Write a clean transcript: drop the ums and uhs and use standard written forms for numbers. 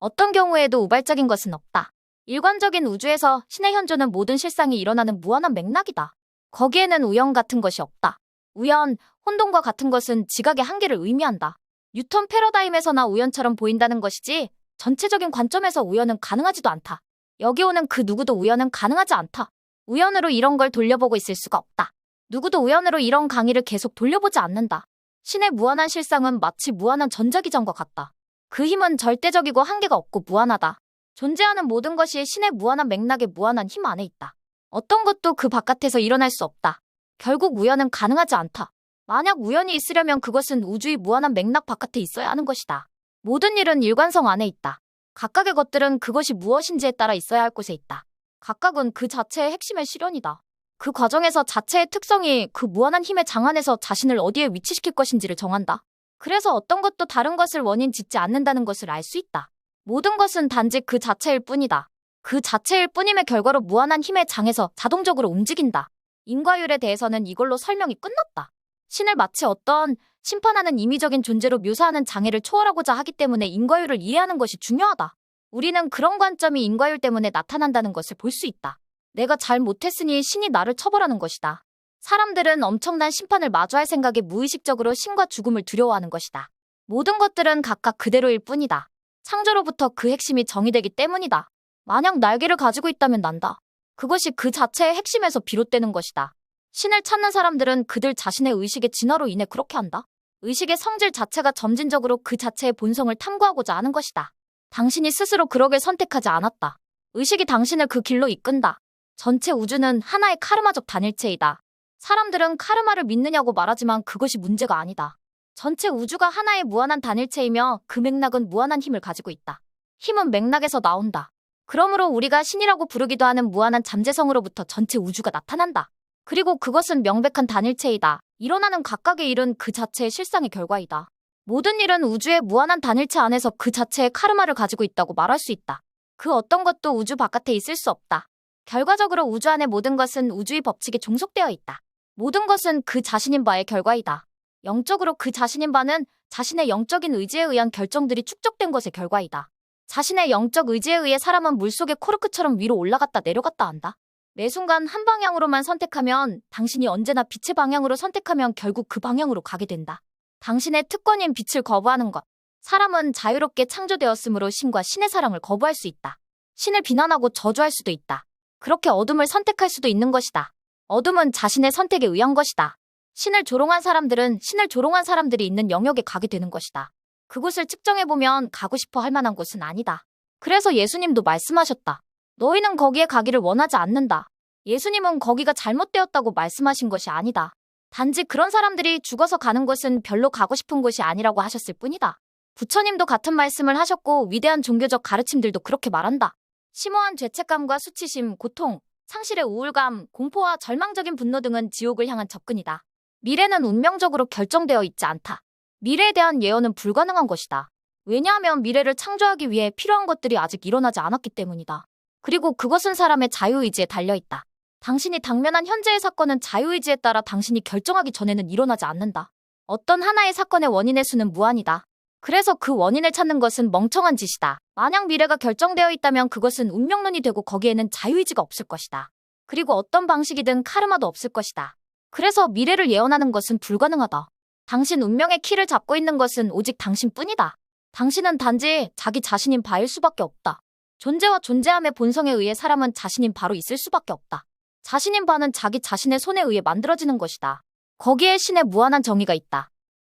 어떤 경우에도 우발적인 것은 없다. 일관적인 우주에서 신의 현존은 모든 실상이 일어나는 무한한 맥락이다. 거기에는 우연 같은 것이 없다. 우연, 혼돈과 같은 것은 지각의 한계를 의미한다. 뉴턴 패러다임에서나 우연처럼 보인다는 것이지 전체적인 관점에서 우연은 가능하지도 않다. 여기 오는 그 누구도 우연은 가능하지 않다. 우연으로 이런 걸 돌려보고 있을 수가 없다. 누구도 우연으로 이런 강의를 계속 돌려보지 않는다. 신의 무한한 실상은 마치 무한한 전자기장과 같다. 그 힘은 절대적이고 한계가 없고 무한하다. 존재하는 모든 것이 신의 무한한 맥락의 무한한 힘 안에 있다. 어떤 것도 그 바깥에서 일어날 수 없다. 결국 우연은 가능하지 않다. 만약 우연이 있으려면 그것은 우주의 무한한 맥락 바깥에 있어야 하는 것이다. 모든 일은 일관성 안에 있다. 각각의 것들은 그것이 무엇인지에 따라 있어야 할 곳에 있다. 각각은 그 자체의 핵심의 실현이다. 그 과정에서 자체의 특성이 그 무한한 힘의 장안에서 자신을 어디에 위치시킬 것인지를 정한다. 그래서 어떤 것도 다른 것을 원인 짓지 않는다는 것을 알 수 있다. 모든 것은 단지 그 자체일 뿐이다. 그 자체일 뿐임의 결과로 무한한 힘의 장에서 자동적으로 움직인다. 인과율에 대해서는 이걸로 설명이 끝났다. 신을 마치 어떤 심판하는 임의적인 존재로 묘사하는 장애를 초월하고자 하기 때문에 인과율을 이해하는 것이 중요하다. 우리는 그런 관점이 인과율 때문에 나타난다는 것을 볼 수 있다. 내가 잘 못했으니 신이 나를 처벌하는 것이다. 사람들은 엄청난 심판을 마주할 생각에 무의식적으로 신과 죽음을 두려워하는 것이다. 모든 것들은 각각 그대로일 뿐이다. 창조로부터 그 핵심이 정의되기 때문이다. 만약 날개를 가지고 있다면 난다. 그것이 그 자체의 핵심에서 비롯되는 것이다. 신을 찾는 사람들은 그들 자신의 의식의 진화로 인해 그렇게 한다. 의식의 성질 자체가 점진적으로 그 자체의 본성을 탐구하고자 하는 것이다. 당신이 스스로 그러길 선택하지 않았다. 의식이 당신을 그 길로 이끈다. 전체 우주는 하나의 카르마적 단일체이다. 사람들은 카르마를 믿느냐고 말하지만 그것이 문제가 아니다. 전체 우주가 하나의 무한한 단일체이며 그 맥락은 무한한 힘을 가지고 있다. 힘은 맥락에서 나온다. 그러므로 우리가 신이라고 부르기도 하는 무한한 잠재성으로부터 전체 우주가 나타난다. 그리고 그것은 명백한 단일체이다. 일어나는 각각의 일은 그 자체의 실상의 결과이다. 모든 일은 우주의 무한한 단일체 안에서 그 자체의 카르마를 가지고 있다고 말할 수 있다. 그 어떤 것도 우주 바깥에 있을 수 없다. 결과적으로 우주 안의 모든 것은 우주의 법칙에 종속되어 있다. 모든 것은 그 자신인 바의 결과이다. 영적으로 그 자신인 바는 자신의 영적인 의지에 의한 결정들이 축적된 것의 결과이다. 자신의 영적 의지에 의해 사람은 물속의 코르크처럼 위로 올라갔다 내려갔다 한다. 매 순간 한 방향으로만 선택하면 당신이 언제나 빛의 방향으로 선택하면 결국 그 방향으로 가게 된다. 당신의 특권인 빛을 거부하는 것. 사람은 자유롭게 창조되었으므로 신과 신의 사랑을 거부할 수 있다. 신을 비난하고 저주할 수도 있다. 그렇게 어둠을 선택할 수도 있는 것이다. 어둠은 자신의 선택에 의한 것이다. 신을 조롱한 사람들은 신을 조롱한 사람들이 있는 영역에 가게 되는 것이다. 그곳을 측정해보면 가고 싶어 할 만한 곳은 아니다. 그래서 예수님도 말씀하셨다. 너희는 거기에 가기를 원하지 않는다. 예수님은 거기가 잘못되었다고 말씀하신 것이 아니다. 단지 그런 사람들이 죽어서 가는 곳은 별로 가고 싶은 곳이 아니라고 하셨을 뿐이다. 부처님도 같은 말씀을 하셨고 위대한 종교적 가르침들도 그렇게 말한다. 심오한 죄책감과 수치심, 고통, 상실의 우울감, 공포와 절망적인 분노 등은 지옥을 향한 접근이다. 미래는 운명적으로 결정되어 있지 않다. 미래에 대한 예언은 불가능한 것이다. 왜냐하면 미래를 창조하기 위해 필요한 것들이 아직 일어나지 않았기 때문이다. 그리고 그것은 사람의 자유의지에 달려있다. 당신이 당면한 현재의 사건은 자유의지에 따라 당신이 결정하기 전에는 일어나지 않는다. 어떤 하나의 사건의 원인의 수는 무한이다. 그래서 그 원인을 찾는 것은 멍청한 짓이다. 만약 미래가 결정되어 있다면 그것은 운명론이 되고 거기에는 자유의지가 없을 것이다. 그리고 어떤 방식이든 카르마도 없을 것이다. 그래서 미래를 예언하는 것은 불가능하다. 당신 운명의 키를 잡고 있는 것은 오직 당신뿐이다. 당신은 단지 자기 자신인 바일 수밖에 없다. 존재와 존재함의 본성에 의해 사람은 자신인 바로 있을 수밖에 없다. 자신인 바는 자기 자신의 손에 의해 만들어지는 것이다. 거기에 신의 무한한 정의가 있다.